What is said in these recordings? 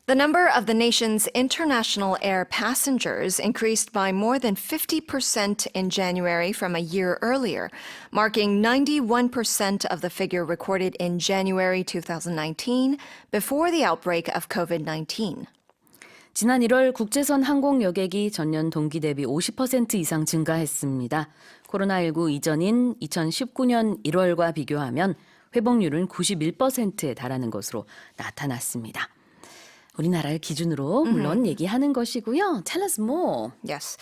The number of the nation's international air passengers increased by more than 50% in January from a year earlier, marking 91% of the figure recorded in January 2019 before the outbreak of COVID-19. 지난 1월 국제선 항공 여객이 전년 동기 대비 50% 이상 증가했습니다. 코로나19 이전인 2019년 1월과 비교하면 회복률은 91%에 달하는 것으로 나타났습니다. 우리나라를 기준으로 물론 얘기하는 것이고요. Tell us more. Yes.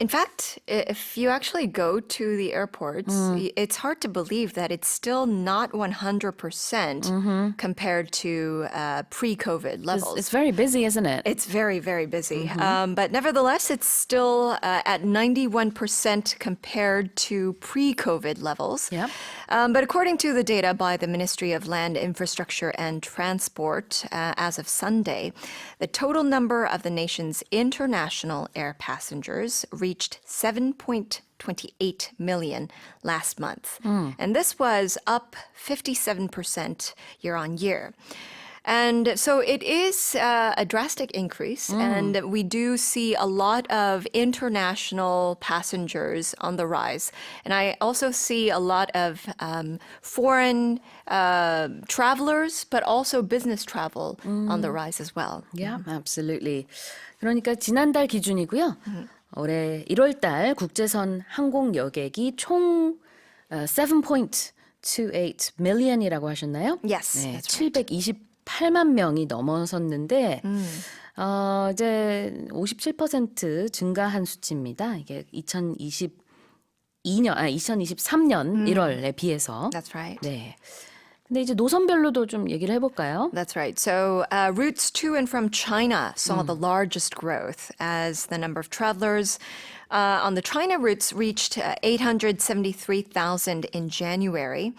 In fact, if you actually go to the airports, it's hard to believe that it's still not 100% compared to pre-COVID levels. It's very busy, isn't it? It's very, very busy. But nevertheless, it's still at 91% compared to pre-COVID levels. Yep. But according to the data by the Ministry of Land, Infrastructure and Transport, as of Sunday, the total number of the nation's international air passengers reached 7.28 million last month. And this was up 57% year on year. And so it is a drastic increase, and we do see a lot of international passengers on the rise. And I also see a lot of foreign travelers, but also business travel on the rise as well. Yeah, absolutely. 그러니까 지난달 기준이고요. 올해 1월 달 국제선 항공 여객이 총 7.28 million이라고 하셨나요? Yes, 네, that's right. 728만 명이 넘어섰는데 이제 57% 증가한 수치입니다. 이게 2023년 1월에 비해서. That's right. 네. 근데 이제 노선별로도 좀 얘기를 해볼까요? That's right. So routes to and from China saw the largest growth as the number of travelers on the China routes reached 873,000 in January.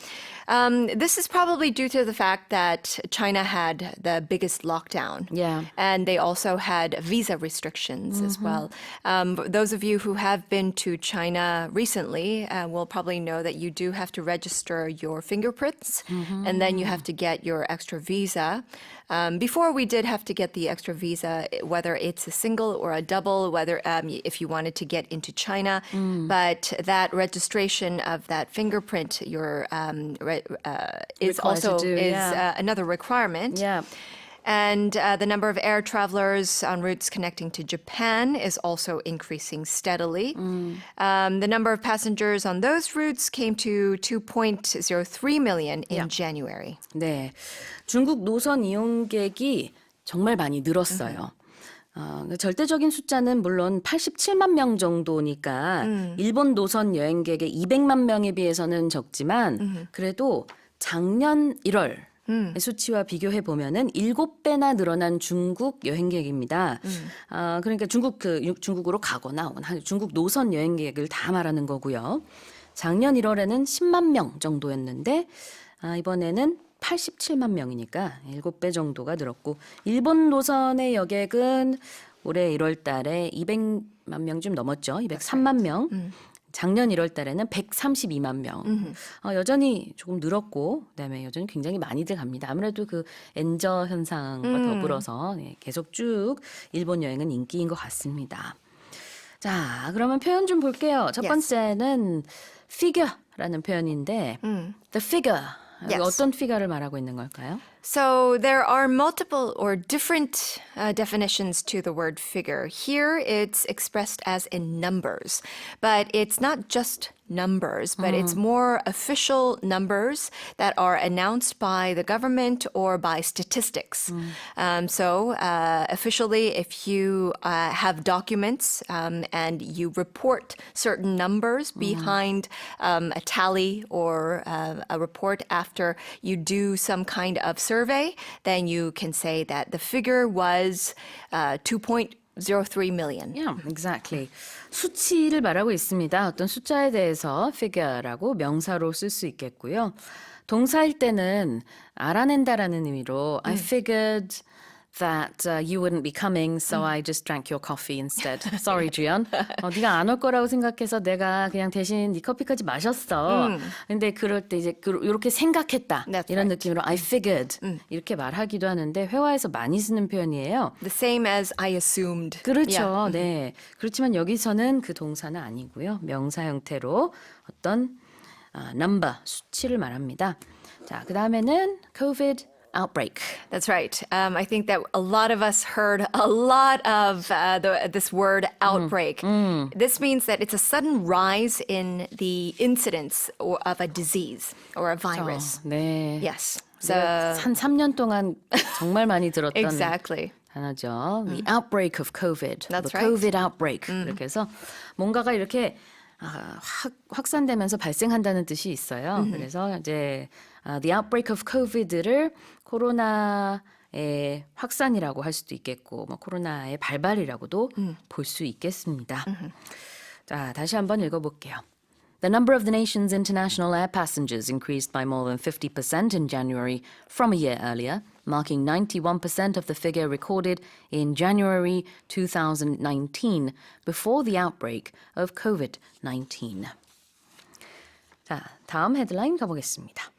This is probably due to the fact that China had the biggest lockdown. Yeah. And they also had visa restrictions as well. Those of you who have been to China recently will probably know that you do have to register your fingerprints, and then you have to get your extra visa. Before we did have to get the extra visa, whether it's a single or a double, whether if you wanted to get into China, but that registration of that fingerprint, your is also another requirement. Yeah. And the number of air travelers on routes connecting to Japan is also increasing steadily. The number of passengers on those routes came to 2.03 million in January. 네, 중국 노선 이용객이 정말 많이 늘었어요. 절대적인 숫자는 물론 87만 명 정도니까 일본 노선 여행객의 200만 명에 비해서는 적지만 그래도 작년 1월 수치와 비교해 보면은 7배나 늘어난 중국 여행객입니다. 그러니까 중국으로 가거나 오거나 중국 노선 여행객을 다 말하는 거고요. 작년 1월에는 10만 명 정도였는데 이번에는 87만 명이니까 7배 정도가 늘었고 일본 노선의 여객은 올해 1월 달에 200만 명 좀 넘었죠. 203만 명. 작년 1월 달에는 132만 명. 여전히 조금 늘었고 그다음에 여전히 굉장히 많이들 갑니다. 아무래도 그 엔저 현상과 더불어서 계속 쭉 일본 여행은 인기인 것 같습니다. 자, 그러면 표현 좀 볼게요. 첫 번째는 figure라는 표현인데 the figure. Yes. 어떤 figure를 말하고 있는 걸까요? So there are multiple or different definitions to the word figure. Here it's expressed as in numbers, but it's not just numbers, but it's more official numbers that are announced by the government or by statistics. So officially, if you have documents and you report certain numbers behind a tally or a report after you do some kind of survey, then you can say that the figure was 2.03 million. Yeah, exactly. 수치를 말하고 있습니다. 어떤 숫자에 대해서 figure라고 명사로 쓸 수 있겠고요. 동사일 때는 알아낸다라는 의미로 I figured that you wouldn't be coming, so I just drank your coffee instead. Sorry, 주연. 네가 안 올 거라고 생각해서 내가 그냥 대신 네 커피까지 마셨어. 근데 그럴 때 이제 이렇게 생각했다. That's 이런 right. 느낌으로 I figured 이렇게 말하기도 하는데 회화에서 많이 쓰는 표현이에요. The same as I assumed. 그렇죠. Yeah. 네. 그렇지만 여기서는 그 동사는 아니고요. 명사 형태로 어떤 number, 수치를 말합니다. 자, 그 다음에는 COVID outbreak. That's right. I think that a lot of us heard a lot of this word outbreak. This means that it's a sudden rise in the incidence of a disease or a virus. 네. Yes. So 한 3년 동안 정말 많이 들었던 exactly. 단어죠. The outbreak of COVID. That's the right. COVID outbreak. 이렇게 해서 뭔가가 이렇게 확산되면서 발생한다는 뜻이 있어요. 그래서 이제 the outbreak of COVID를 코로나의 확산이라고 할 수도 있겠고, 뭐 코로나의 발발이라고도 볼 수 있겠습니다. 자, 다시 한번 읽어볼게요. The number of the nation's international air passengers increased by more than 50% in January from a year earlier, marking 91% of the figure recorded in January 2019, before the outbreak of COVID-19. 자, 다음 헤드라인 가보겠습니다.